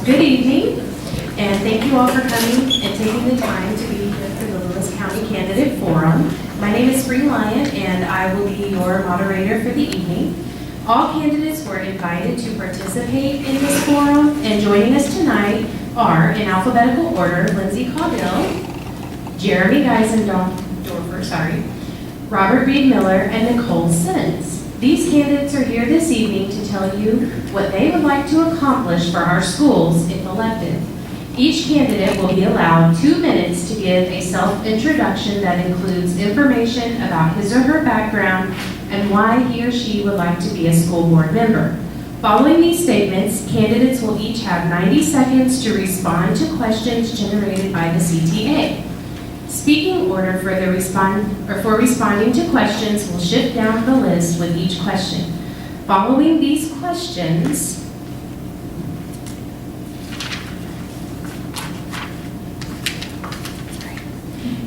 Good evening, and thank you all for coming and taking the time to be here for the Lewis County Candidate Forum. My name is Bree Lyon, and I will be your moderator for the evening. All candidates were invited to participate in this forum, and joining us tonight are, in alphabetical order, Lindsay Caudill, Jeremy Geisendorfer, Robert Reed Miller, and Nicole Simmons. These candidates are here this evening to tell you what they would like to accomplish for our schools if elected. Each candidate will be allowed 2 minutes to give a self-introduction that includes information about his or her background and why he or she would like to be a school board member. Following these statements, candidates will each have 90 seconds to respond to questions generated by the CTA. Speaking order for responding to questions will shift down the list with each question. Following these questions,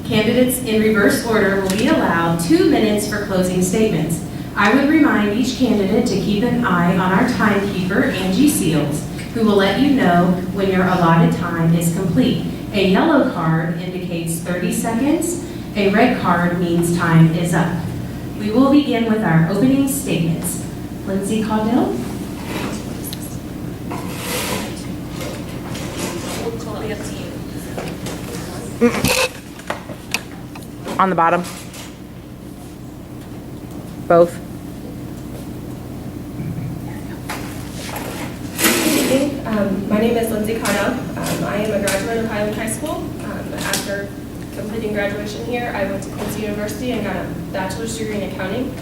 candidates in reverse order will be allowed 2 minutes for closing statements. I would remind each candidate to keep an eye on our timekeeper, Angie Seals, who will let you know when your allotted time is complete. A yellow card indicates 30 seconds. A red card means time is up. We will begin with our opening statements. Lindsay Caudill. Totally up to you. On the bottom. Both. My name is Lindsay Caudill. I am a graduate of Highland High School. After completing graduation here, I went to Quincy University and got a bachelor's degree in accounting.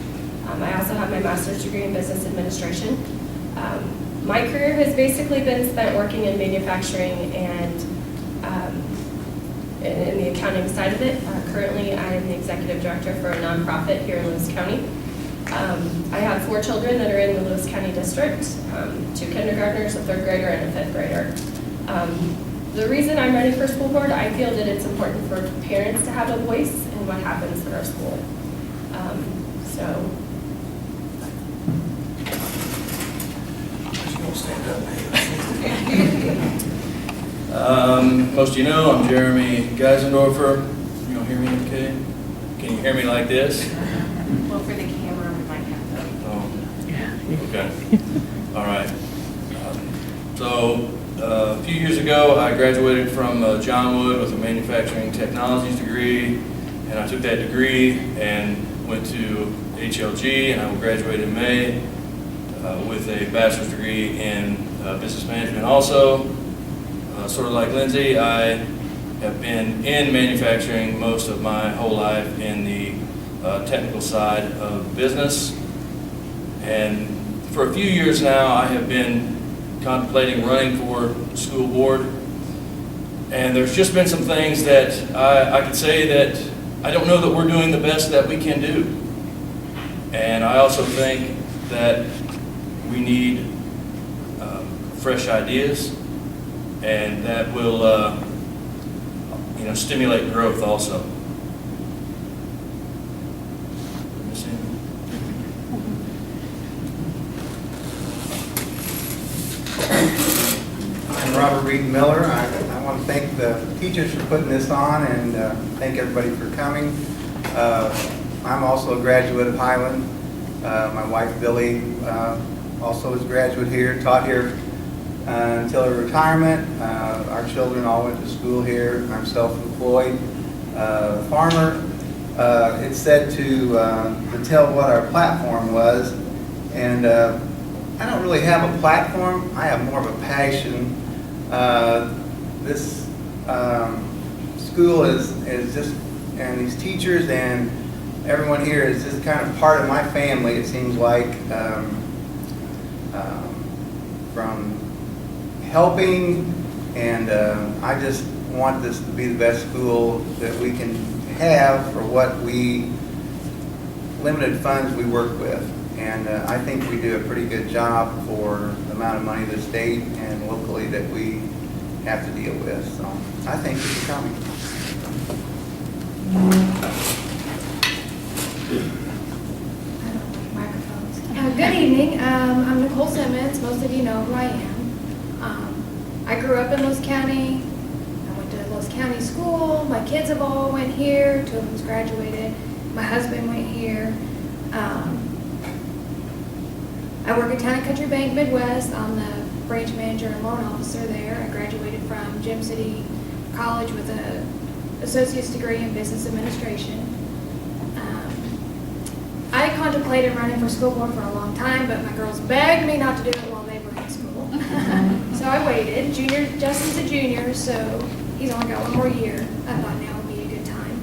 I also have my master's degree in business administration. My career has basically been spent working in manufacturing and in the accounting side of it. Currently, I am the executive director for a nonprofit here in Lewis County. I have 4 children that are in the Lewis County District, 2 kindergartners, a 3rd grader, and a 5th grader. The reason I'm running for school board, I feel that it's important for parents to have a voice in what happens at our school. Most of you know, I'm Jeremy Geisendorfer. You don't hear me okay? Can you hear me like this? Well, for the camera, we might have to. Oh, okay. All right. A few years ago, I graduated from John Wood with a manufacturing technologies degree, and I took that degree and went to HLG, and I will graduate in May with a bachelor's degree in business management also. Sort of like Lindsay, I have been in manufacturing most of my whole life in the technical side of business. And for a few years now, I have been contemplating running for school board. And there's just been some things that I could say that I don't know that we're doing the best that we can do. And I also think that we need fresh ideas, and that will stimulate growth also. I'm Robert Reed Miller. I want to thank the teachers for putting this on, and thank everybody for coming. I'm also a graduate of Highland. My wife Billy also is a graduate here, taught here until her retirement. Our children all went to school here. I'm self-employed farmer. It's said to tell what our platform was, and I don't really have a platform. I have more of a passion. This school is just, and these teachers and everyone here is just kind of part of my family, it seems like, from helping, and I just want this to be the best school that we can have for what limited funds we work with. And I think we do a pretty good job for the amount of money the state and locally that we have to deal with. So I thank you for coming. Good evening. I'm Nicole Simmons. Most of you know who I am. I I grew up in Lewis County. I went to Lewis County school. My kids have all went here. 2 of them's graduated. My husband went here. I work at Town and Country Bank Midwest. I'm the branch manager and loan officer there. I graduated from Gem City College with an associate's degree in business administration. I contemplated running for school board for a long time, but my girls begged me not to do it while they were in school. So I waited. Justin's a junior, so he's only got 1 more year. I thought now would be a good time.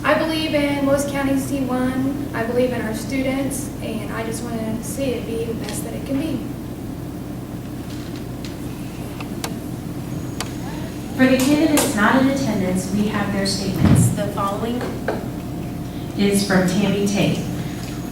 I believe in Lewis County C1. I believe in our students, and I just want to see it be the best that it can be. For the candidates not in attendance, we have their statements. The following is from Tammy Tate.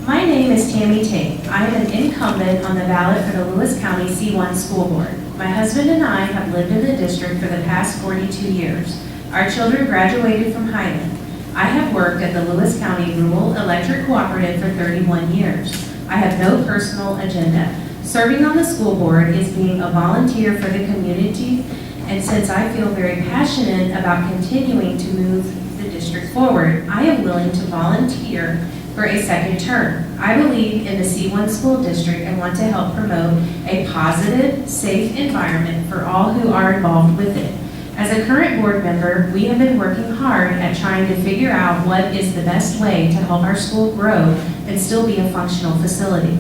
My name is Tammy Tate. I am an incumbent on the ballot for the Lewis County C1 School Board. My husband and I have lived in the district for the past 42 years. Our children graduated from Highland. I have worked at the Lewis County Rural Electric Cooperative for 31 years. I have no personal agenda. Serving on the school board is being a volunteer for the community, and since I feel very passionate about continuing to move the district forward, I am willing to volunteer for a second term. I believe in the C1 school district and want to help promote a positive, safe environment for all who are involved with it. As a current board member, we have been working hard at trying to figure out what is the best way to help our school grow and still be a functional facility.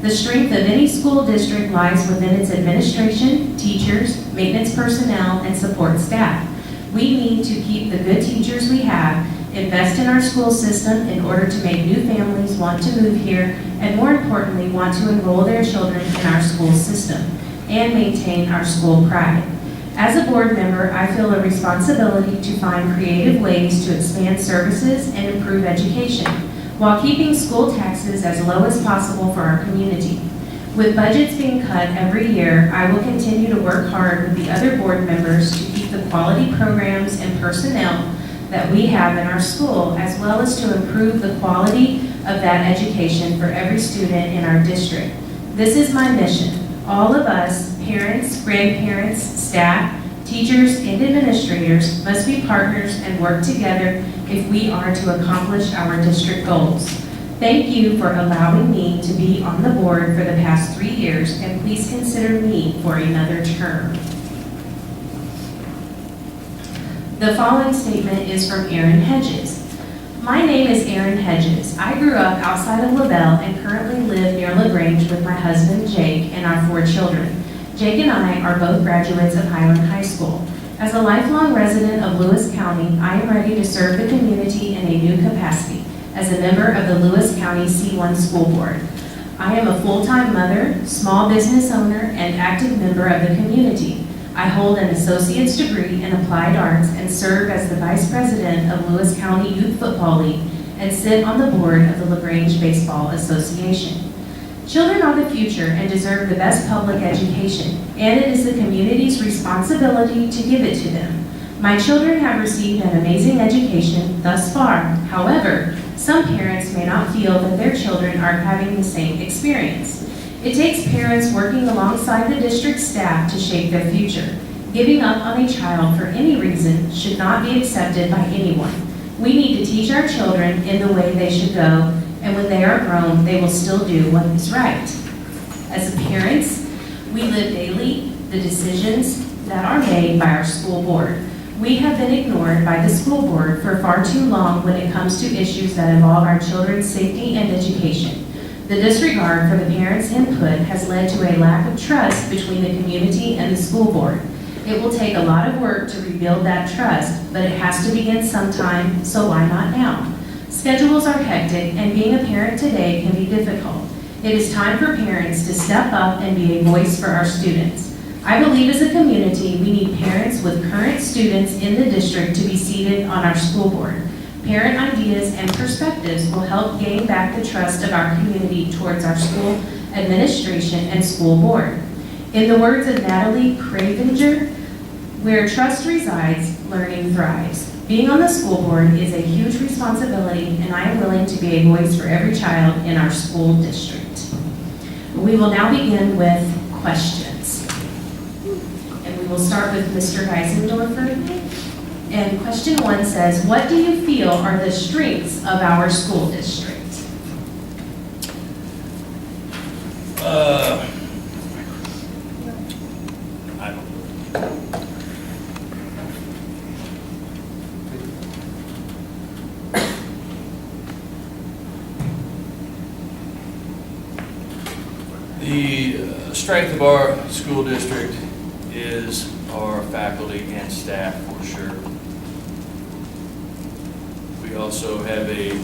The strength of any school district lies within its administration, teachers, maintenance personnel, and support staff. We need to keep the good teachers we have, invest in our school system in order to make new families want to move here, and more importantly, want to enroll their children in our school system and maintain our school pride. As a board member, I feel a responsibility to find creative ways to expand services and improve education, while keeping school taxes as low as possible for our community. With budgets being cut every year, I will continue to work hard with the other board members to keep the quality programs and personnel that we have in our school, as well as to improve the quality of that education for every student in our district. This is my mission. All of us, parents, grandparents, staff, teachers, and administrators must be partners and work together if we are to accomplish our district goals. Thank you for allowing me to be on the board for the past 3 years, and please consider me for another term. The following statement is from Erin Hedges. My name is Erin Hedges. I grew up outside of LaBelle and currently live near LaGrange with my husband Jake and our 4 children. Jake and I are both graduates of Highland High School. As a lifelong resident of Lewis County, I am ready to serve the community in a new capacity as a member of the Lewis County C1 School Board. I am a full-time mother, small business owner, and active member of the community. I hold an associate's degree in applied arts and serve as the vice president of Lewis County Youth Football League and sit on the board of the LaGrange Baseball Association. Children are the future and deserve the best public education, and it is the community's responsibility to give it to them. My children have received an amazing education thus far. However, some parents may not feel that their children are having the same experience. It takes parents working alongside the district staff to shape their future. Giving up on a child for any reason should not be accepted by anyone. We need to teach our children in the way they should go, and when they are grown, they will still do what is right. As parents, we live daily the decisions that are made by our school board. We have been ignored by the school board for far too long when it comes to issues that involve our children's safety and education. The disregard for the parents' input has led to a lack of trust between the community and the school board. It will take a lot of work to rebuild that trust, but it has to begin sometime, so why not now? Schedules are hectic, and being a parent today can be difficult. It is time for parents to step up and be a voice for our students. I believe as a community, we need parents with current students in the district to be seated on our school board. Parent ideas and perspectives will help gain back the trust of our community towards our school administration and school board. In the words of Natalie Cravenger, where trust resides, learning thrives. Being on the school board is a huge responsibility, and I am willing to be a voice for every child in our school district. We will now begin with questions. And we will start with Mr. Geisendorfer. And question 1 says, what do you feel are the strengths of our school district? I don't The strength of our school district is our faculty and staff, for sure. We also have a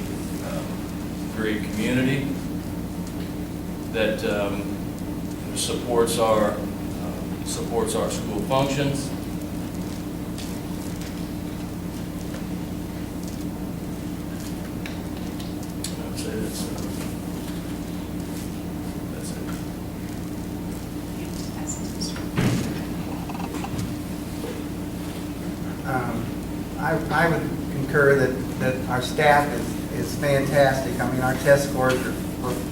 great community that supports our school functions. I would say that's it. I would concur that our staff is fantastic. I mean, our test scores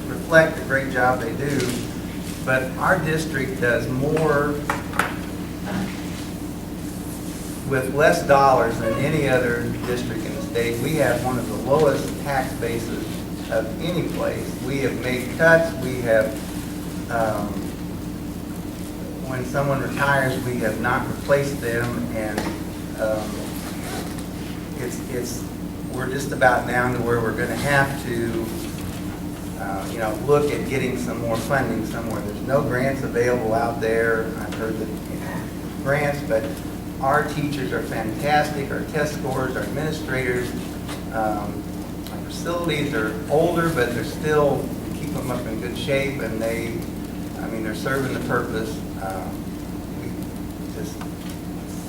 reflect the great job they do, but our district does more with less dollars than any other district in the state. We have one of the lowest tax bases of any place. We have made cuts. We have, when someone retires, we have not replaced them, and we're just about down to where we're going to have to, look at getting some more funding somewhere. There's no grants available out there. I've heard that grants, but our teachers are fantastic. Our test scores, our administrators, our facilities are older, but they're still, we keep them up in good shape, and they're serving the purpose.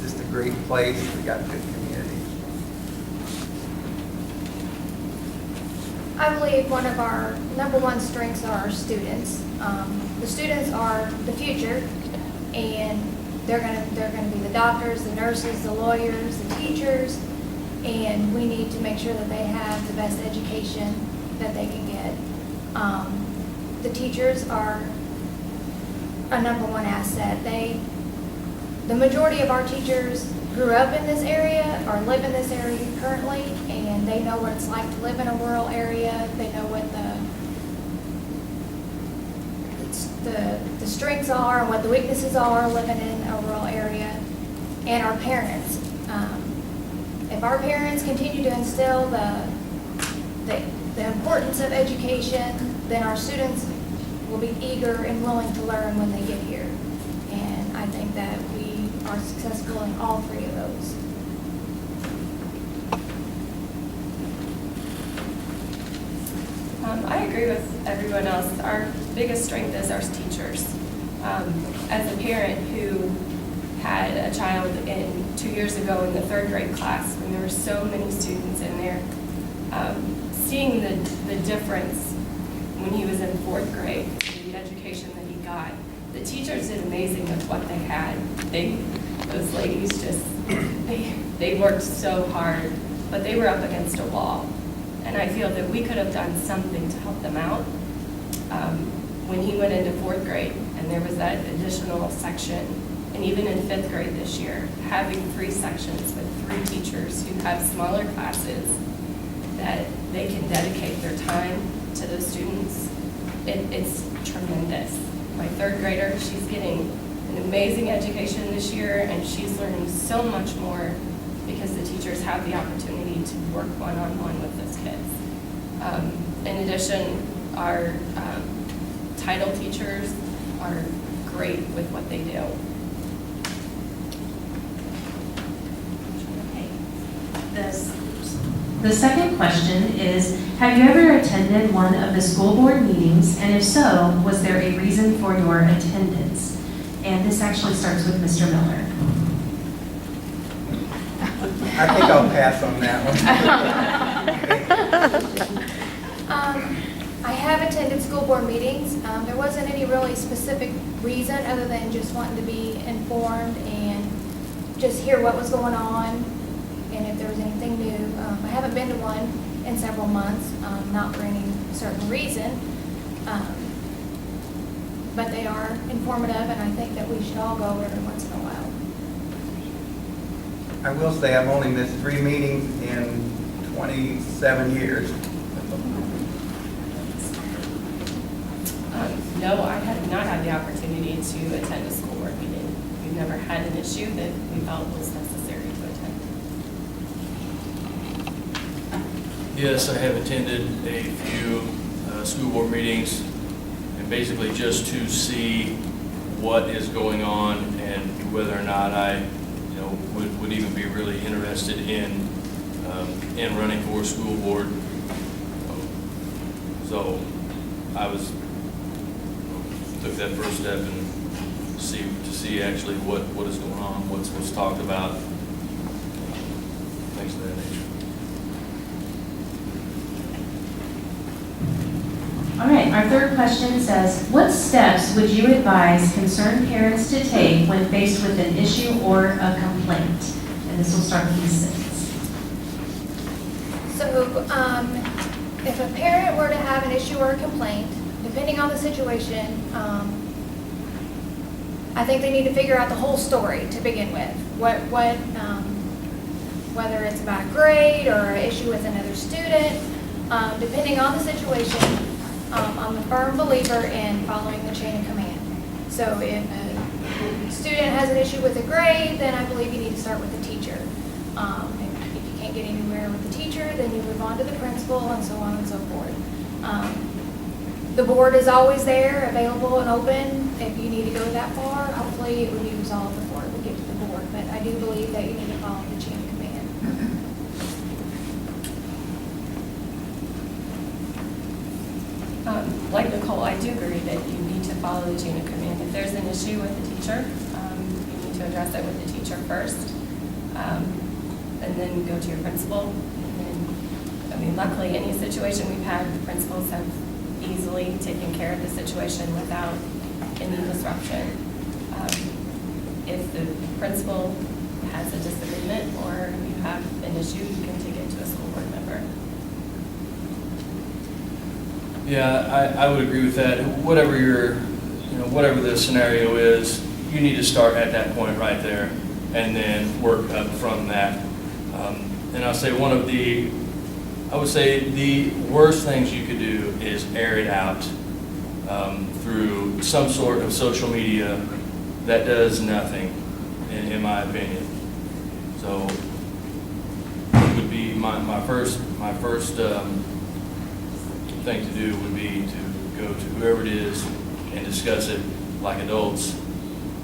Just a great place. We got good community. I believe one of our #1 strengths are our students. The students are the future, and they're going to be the doctors, the nurses, the lawyers, the teachers, and we need to make sure that they have the best education that they can get. The teachers are a #1 asset. The majority of our teachers grew up in this area or live in this area currently, and they know what it's like to live in a rural area. They know what the strengths are and what the weaknesses are living in a rural area. And our parents. If our parents continue to instill the importance of education, then our students will be eager and willing to learn when they get here. And I think that we are successful in all 3 of those. I agree with everyone else. Our biggest strength is our teachers. As a parent who had a child 2 years ago in the 3rd grade class when there were so many students in there, seeing the difference when he was in 4th grade, the education that he got, the teachers did amazing with what they had. Those ladies just, they worked so hard, but they were up against a wall. And I feel that we could have done something to help them out. When he went into 4th grade and there was that additional section, and even in 5th grade this year, having 3 sections with 3 teachers who have smaller classes that they can dedicate their time to those students, it's tremendous. My 3rd grader, she's getting an amazing education this year, and she's learning so much more because the teachers have the opportunity to work one-on-one with those kids. In addition, our title teachers are great with what they do. The second question is, have you ever attended one of the school board meetings, and if so, was there a reason for your attendance? And this actually starts with Mr. Miller. I think I'll pass on that one. I have attended school board meetings. There wasn't any really specific reason other than just wanting to be informed and just hear what was going on and if there was anything new. I haven't been to one in several months, not for any certain reason. but they are informative, and I think that we should all go every once in a while. I will say I've only missed 3 meetings in 27 years. No, I have not had the opportunity to attend a school board meeting. We've never had an issue that we felt was necessary to attend. Yes, I have attended a few school board meetings, and basically just to see what is going on and whether or not I, would even be really interested in running for school board. So I took that first step and see actually what is going on, what's talked about, things of that nature. All right, our third question says, what steps would you advise concerned parents to take when faced with an issue or a complaint? And this will start with Ms. Sims. So, if a parent were to have an issue or a complaint, depending on the situation, I think they need to figure out the whole story to begin with. Whether it's about a grade or an issue with another student, depending on the situation, I'm a firm believer in following the chain of command. So if a student has an issue with a grade, then I believe you need to start with the teacher. If you can't get anywhere with the teacher, then you move on to the principal and so on and so forth. The board is always there, available and open. If you need to go that far, hopefully it would be resolved before it would get to the board. But I do believe that you need to follow the chain of command. Like Nicole, I do agree that you need to follow the chain of command. If there's an issue with the teacher, you need to address it with the teacher first, and then go to your principal. And, luckily, any situation we've had, the principals have easily taken care of the situation without any disruption. If the principal has a disagreement or you have an issue, you can take it to a school board member. Yeah, I would agree with that. Whatever the scenario is, you need to start at that point right there and then work up from that. And I'll say I would say the worst things you could do is air it out through some sort of social media that does nothing, in my opinion. So it would be my first thing to do would be to go to whoever it is and discuss it like adults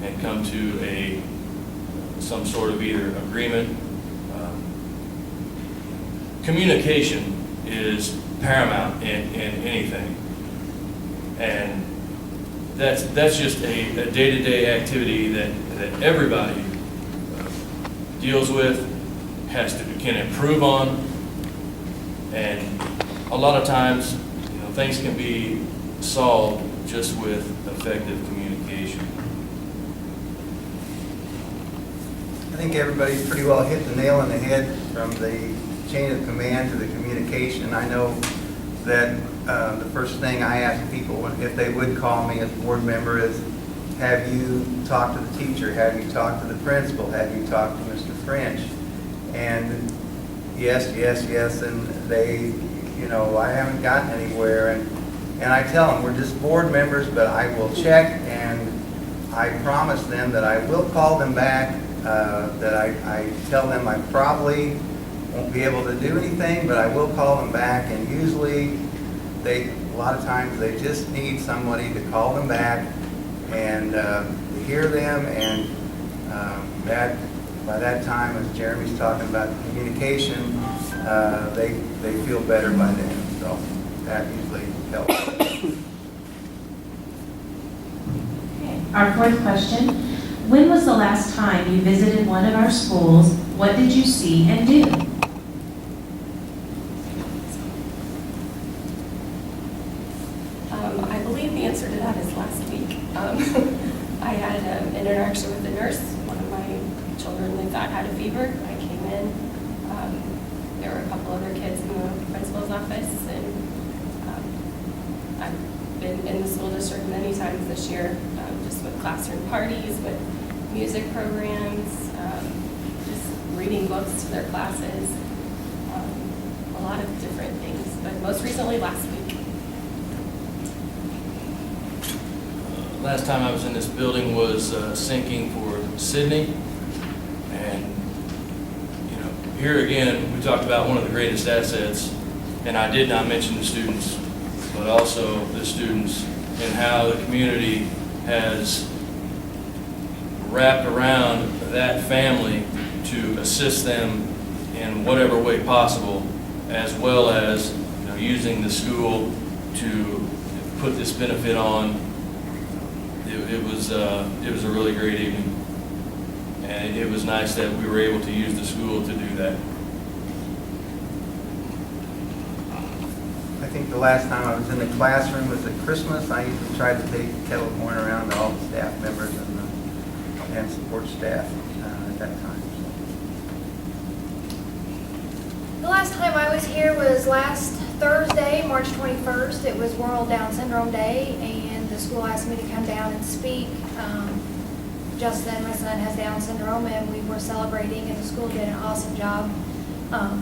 and come to some sort of either agreement. Communication is paramount in anything, and that's just a day-to-day activity that everybody deals with, can improve on, and a lot of times things can be solved just with effective communication. I think everybody's pretty well hit the nail on the head from the chain of command to the communication. I know that the first thing I ask people if they would call me as a board member is, have you talked to the teacher? Have you talked to the principal? Have you talked to Mr. French? And yes, and they, I haven't gotten anywhere. And I tell them, we're just board members, but I will check, and I promise them that I will call them back, that I tell them I probably won't be able to do anything, but I will call them back, and usually a lot of times they just need somebody to call them back and to hear them, and by that time, as Jeremy's talking about communication, they feel better by then, so that usually helps. Okay. Our fourth question, when was the last time you visited one of our schools? What did you see and do? I believe the answer to that is last week. I had an interaction with the nurse. One of my children they thought had a fever. I came in. There were a couple other kids in the principal's office, and been in the school district many times this year, just with classroom parties, with music programs, just reading books to their classes, a lot of different things, but most recently last week. Last time I was in this building was sinking for Sydney, and here again, we talked about one of the greatest assets, and I did not mention the students, but also the students and how the community has wrapped around that family to assist them in whatever way possible, as well as using the school to put this benefit on. It was a really great evening. And it was nice that we were able to use the school to do that. I think the last time I was in the classroom was at Christmas. I used to try to take kettle corn around to all the staff members and support staff at that time. The last time I was here was last Thursday, March 21st. It was World Down Syndrome Day, and the school asked me to come down and speak. Justin, my son, has Down syndrome, and we were celebrating, and the school did an awesome job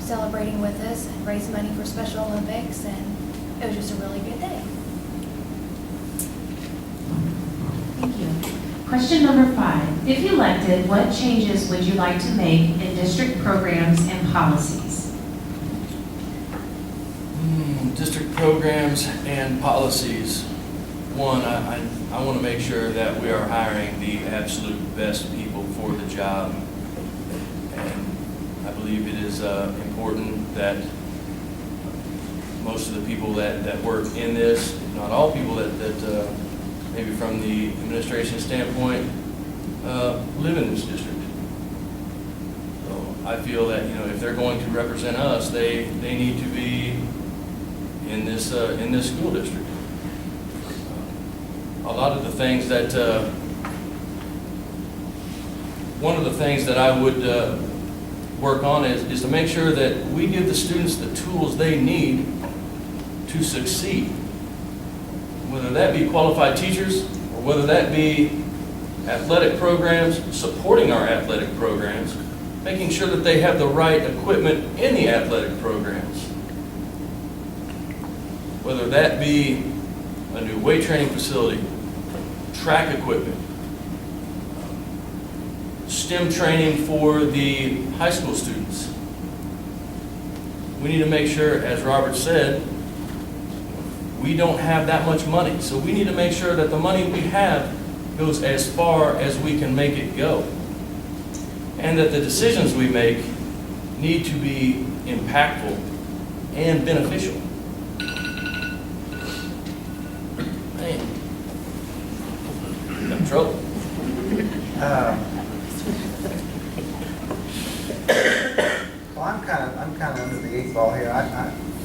celebrating with us and raised money for Special Olympics, and it was just a really good day. Thank you. Question number 5. If elected, what changes would you like to make in district programs and policies? District programs and policies. One, I want to make sure that we are hiring the absolute best people for the job. And I believe it is important that most of the people that work in this, if not all people that maybe from the administration standpoint, live in this district. So I feel that if they're going to represent us, they need to be in this school district. A lot of the things that, one of the things that I would work on is to make sure that we give the students the tools they need to succeed. Whether that be qualified teachers, or whether that be athletic programs, supporting our athletic programs, making sure that they have the right equipment in the athletic programs. Whether that be a new weight training facility, track equipment, STEM training for the high school students. We need to make sure, as Robert said, we don't have that much money. So we need to make sure that the money we have goes as far as we can make it go. And that the decisions we make need to be impactful and beneficial. Man, I'm in trouble. Well, I'm kind of under the 8 ball here.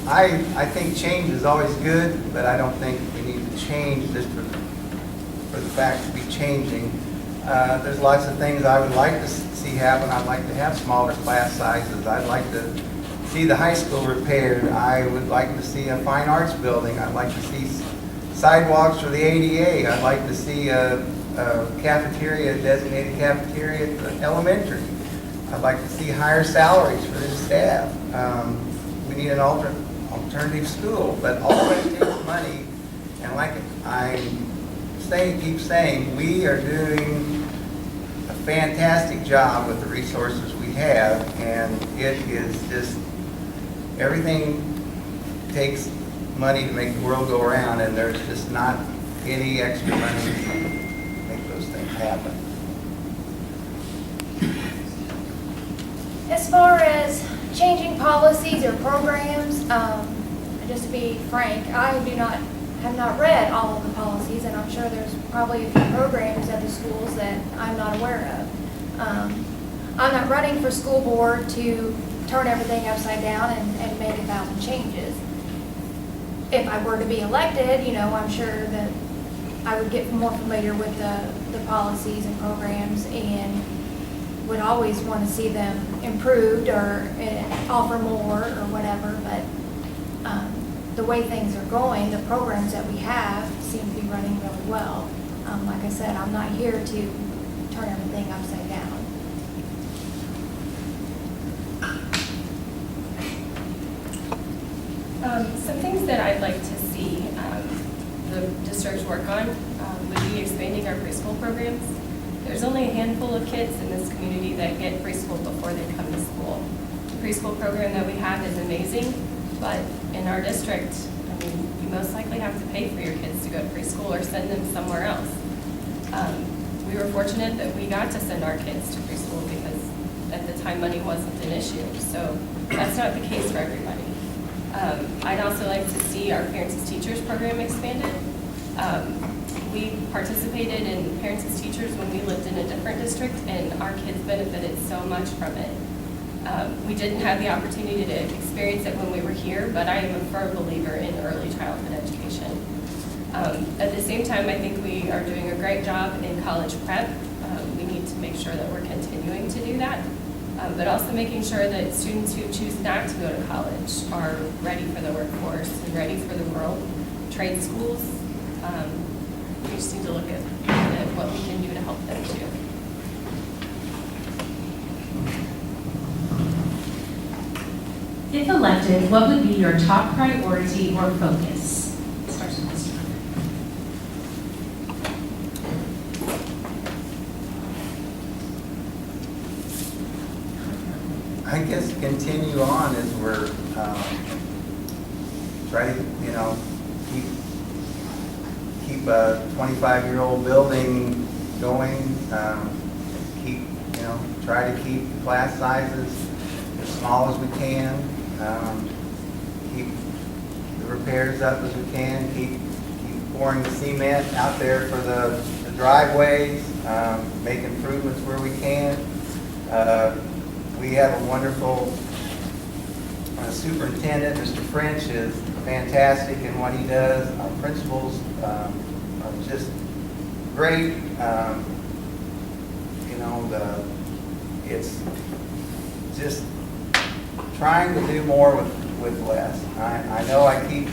I think change is always good, but I don't think we need to change just for the fact to be changing. There's lots of things I would like to see happen. I'd like to have smaller class sizes. I'd like to see the high school repaired. I would like to see a fine arts building. I'd like to see sidewalks for the ADA. I'd like to see a cafeteria, a designated cafeteria at the elementary. I'd like to see higher salaries for the staff. We need an alternative school, but all of it takes money. And like I keep saying, we are doing a fantastic job with the resources we have, and it is just, everything takes money to make the world go around, and there's just not any extra money to make those things happen. As far as changing policies or programs, just to be frank, I have not read all of the policies, and I'm sure there's probably a few programs at the schools that I'm not aware of. I'm not running for school board to turn everything upside down and make 1,000 changes. If I were to be elected, I'm sure that I would get more familiar with the policies and programs and would always want to see them improved or offer more or whatever, but the way things are going, the programs that we have seem running really well. Like I said, I'm not here to turn everything upside down. Some things that I'd like to see the district work on would be expanding our preschool programs. There's only a handful of kids in this community that get preschool before they come to school. The preschool program that we have is amazing, but in our district, I mean, you most likely have to pay for your kids to go to preschool or send them somewhere else. We were fortunate that we got to send our kids to preschool because at the time money wasn't an issue. So that's not the case for everybody. I'd also like to see our Parents as Teachers program expanded. We participated in Parents as Teachers when we lived in a different district, and our kids benefited so much from it. We didn't have the opportunity to experience it when we were here, but I am a firm believer in early childhood education. At the same time, I think we are doing a great job in college prep. We need to make sure that we're continuing to do that, but also making sure that students who choose not to go to college are ready for the workforce and ready for the world. Trade schools, we just need to look at what we can do to help them too. If elected, what would be your top priority or focus? Starts with Mr. I guess continue on as we're try to, keep a 25-year-old building going. Try to keep the class sizes as small as we can. Keep the repairs up as we can. Keep pouring the cement out there for the driveways. Make improvements where we can. We have a wonderful superintendent. Mr. French is fantastic in what he does. Our principals are just great. It's just trying to do more with less. I know I keep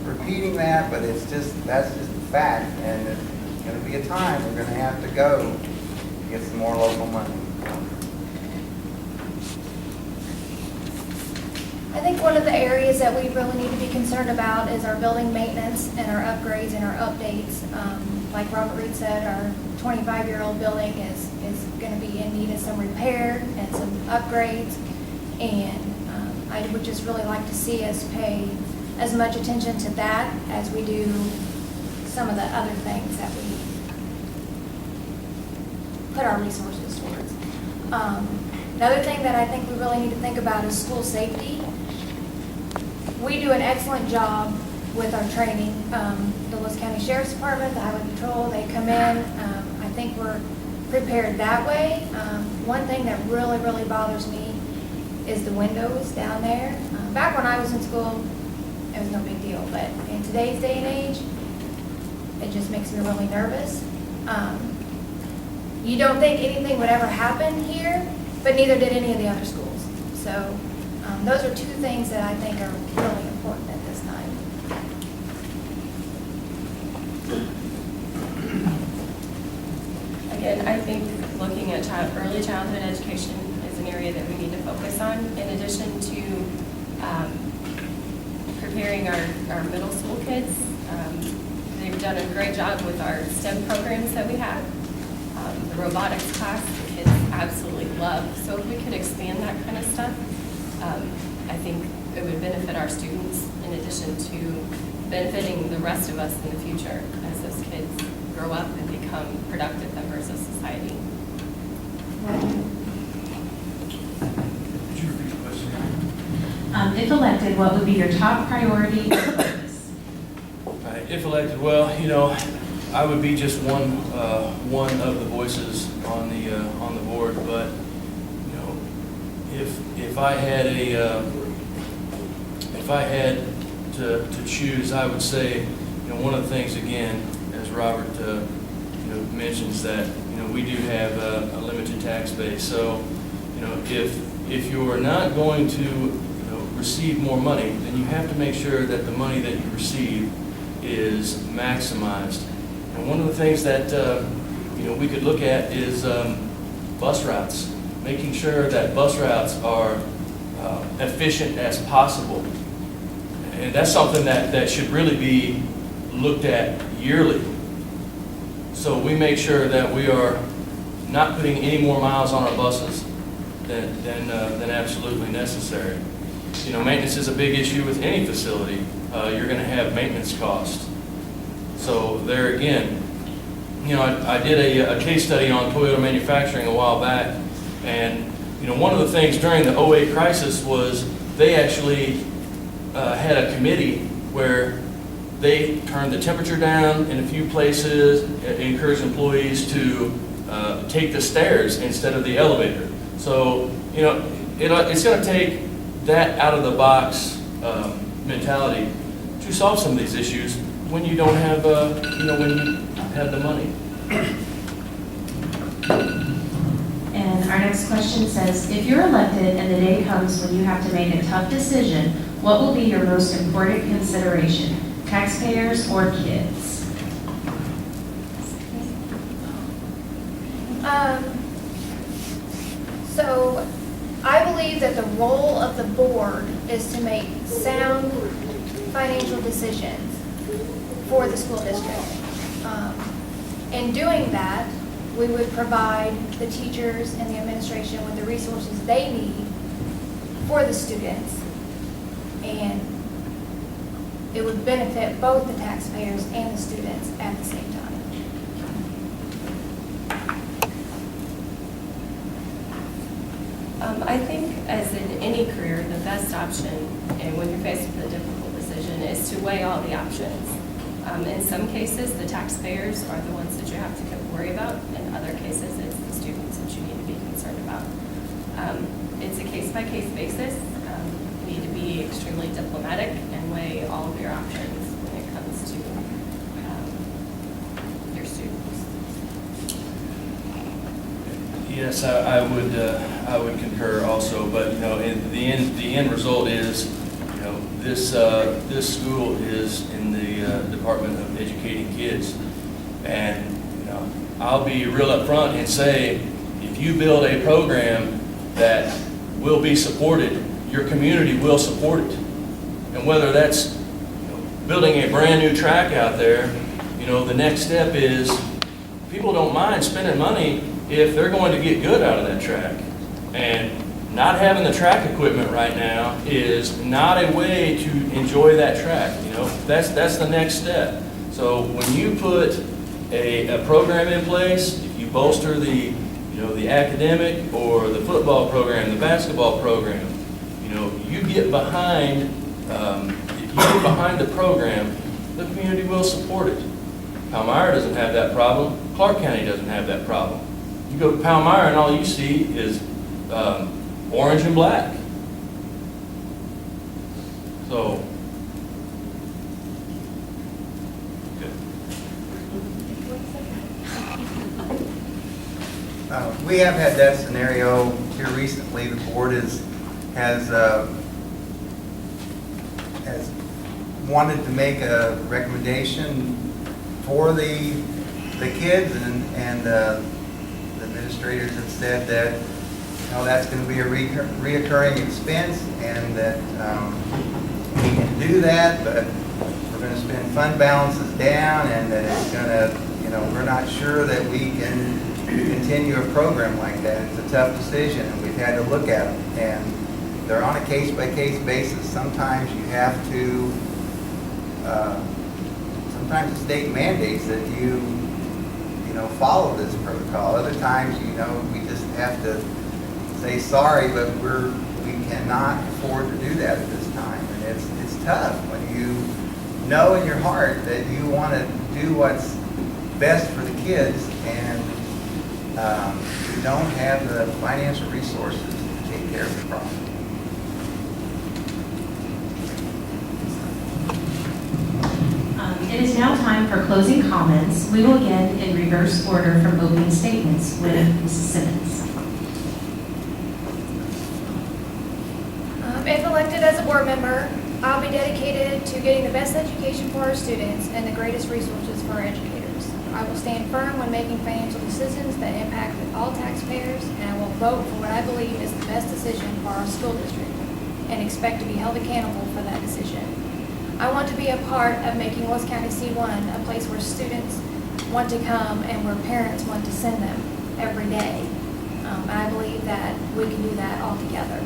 repeating that, but that's just a fact. And it's going to be a time we're going to have to go get some more local money. I think one of the areas that we really need to be concerned about is our building maintenance and our upgrades and our updates. Like Robert Reed said, our 25-year-old building is going to be in need of some repair and some upgrades. And I would just really like to see us pay as much attention to that as we do some of the other things that we put our resources towards. Another thing that I think we really need to think about is school safety. We do an excellent job with our training. The Lewis County Sheriff's Department, the Highway Patrol, they come in. I think we're prepared that way. One thing that really, really bothers me is the windows down there. Back when I was in school, it was no big deal, but in today's day and age, it just makes me really nervous. You don't think anything would ever happen here, but neither did any of the other schools. So those are two things that I think are really important at this time. Again, I think looking at early childhood education is an area that we need to focus on, in addition to preparing our middle school kids. They've done a great job with our STEM programs that we have. The robotics class, the kids absolutely love. So if we could expand that kind of stuff, I think it would benefit our students in addition to benefiting the rest of us in the future as those kids grow up and become productive members of society. Could you repeat the question? If elected, what would be your top priority or focus? If elected, well, I would be just one of the voices on the board, but if I had to choose, I would say one of the things, again, as Robert mentions, that we do have a limited tax base. So if you are not going to receive more money, then you have to make sure that the money that you receive is maximized. And one of the things that we could look at is bus routes, making sure that bus routes are efficient as possible. And that's something that should really be looked at yearly. So we make sure that we are not putting any more miles on our buses than absolutely necessary. Maintenance is a big issue with any facility. You're going to have maintenance costs. So there again, I did a case study on Toyota manufacturing a while back, and one of the things during the 08 crisis was they actually had a committee where they turned the temperature down in a few places, encouraged employees to take the stairs instead of the elevator. So, it's going to take that out of the box mentality to solve some of these issues when you don't have, when you have the money. And our next question says, if you're elected and the day comes when you have to make a tough decision, what will be your most important consideration, taxpayers or kids? So I believe that the role of the board is to make sound financial decisions for the school district. In doing that, we would provide the teachers and the administration with the resources they need for the students, and it would benefit both the taxpayers and the students at the same time. I think, as in any career, the best option, and when you're faced with a difficult decision, is to weigh all the options. In some cases, the taxpayers are the ones that you have to worry about. In other cases, it's the students that you need to be concerned about. It's a case-by-case basis. You need to be extremely diplomatic and weigh all of your options when it comes to your students. Yes, I would concur also, but in the end result is, this school is in the Department of Educating Kids, and I'll be real upfront and say, if you build a program that will be supported, your community will support it, and whether that's building a brand new track out there, the next step is people don't mind spending money if they're going to get good out of that track. And not having the track equipment right now is not a way to enjoy that track. That's the next step. So when you put a program in place, if you bolster the academic or the football program, the basketball program, you get behind. If you get behind the program, the community will support it. Palmyra doesn't have that problem. Clark County doesn't have that problem. You go to Palmyra and all you see is orange and black. So, good. We have had that scenario here recently. The board has wanted to make a recommendation for the kids, and the administrators have said that that's going to be a reoccurring expense, and that we can do that, but we're going to spend fund balances down, and that it's going to, we're not sure that we can continue a program like that. It's a tough decision, and we've had to look at them, and they're on a case-by-case basis. Sometimes you have to, sometimes the state mandates that you follow this protocol. Other times, we just have to say sorry, but we cannot afford to do that at this time. And it's tough when you know in your heart that you want to do what's best for the kids, and you don't have the financial resources to take care of the problem. It is now time for closing comments. We will begin in reverse order from opening statements with Mrs. Simmons. If elected as a board member, I'll be dedicated to getting the best education for our students and the greatest resources for our educators. I will stand firm when making financial decisions that impact all taxpayers, and I will vote for what I believe is the best decision for our school district and expect to be held accountable for that decision. I want to be a part of making Lewis County C1 a place where students want to come and where parents want to send them every day. And I believe that we can do that all together.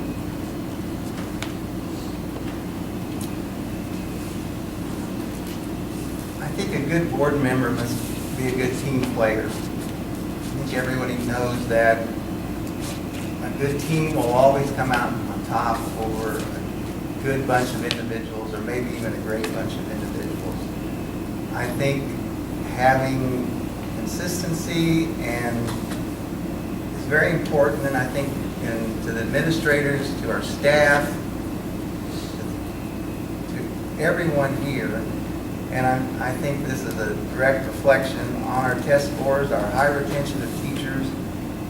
I think a good board member must be a good team player. I think everybody knows that a good team will always come out on top over a good bunch of individuals, or maybe even a great bunch of individuals. I think having consistency is very important, and I think to the administrators, to our staff, to everyone here. And I think this is a direct reflection on our test scores, our high retention of teachers,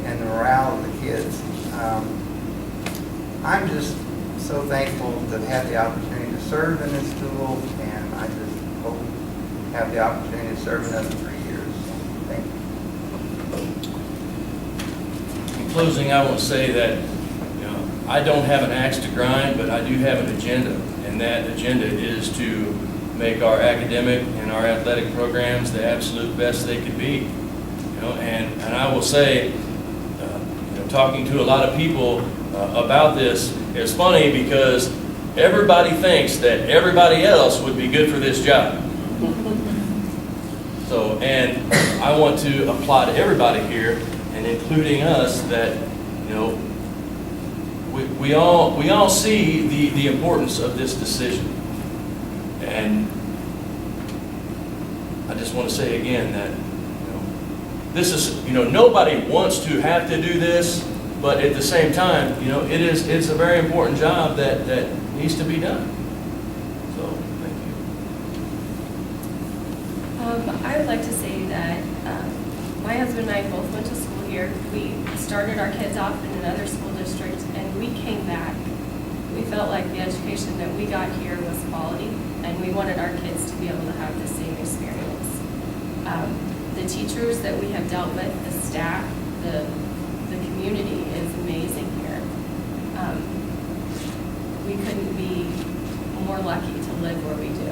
and the morale of the kids. I'm just so thankful to have had the opportunity to serve in this school, and I just hope to have the opportunity to serve another 3 years. Thank you. In closing, I want to say that I don't have an axe to grind, but I do have an agenda, and that agenda is to make our academic and our athletic programs the absolute best they could be. And I will say, talking to a lot of people about this, it's funny because everybody thinks that everybody else would be good for this job. So, and I want to apply to everybody here, and including us, that we all see the importance of this decision. And I just want to say again that this is, nobody wants to have to do this, but at the same time, it's a very important job that needs to be done. So, thank you. I would like to say that my husband and I both went to school here. We started our kids off in another school district, and we came back. We felt like the education that we got here was quality, and we wanted our kids to be able to have the same experience. The teachers that we have dealt with, the staff, the community is amazing here. We couldn't be more lucky to live where we do.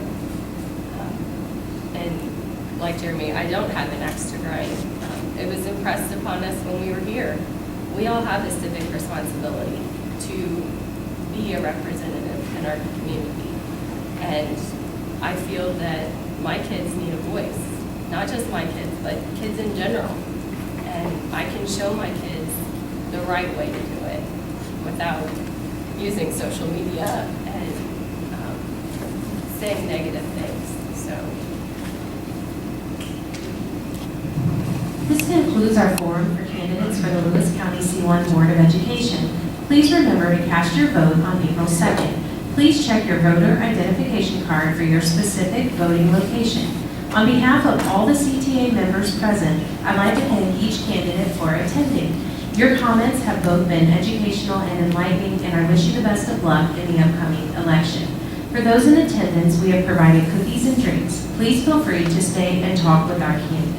And like Jeremy, I don't have an axe to grind. It was impressed upon us when we were here. We all have a civic responsibility to be a representative in our community. And I feel that my kids need a voice. Not just my kids, but kids in general. And I can show my kids the right way to do it without using social media and saying negative things. So. This concludes our forum for candidates for the Lewis County C1 Board of Education. Please remember to cast your vote on April 2nd. Please check your voter identification card for your specific voting location. On behalf of all the CTA members present, I'd like to thank each candidate for attending. Your comments have both been educational and enlightening, and I wish you the best of luck in the upcoming election. For those in attendance, we have provided cookies and drinks. Please feel free to stay and talk with our candidates.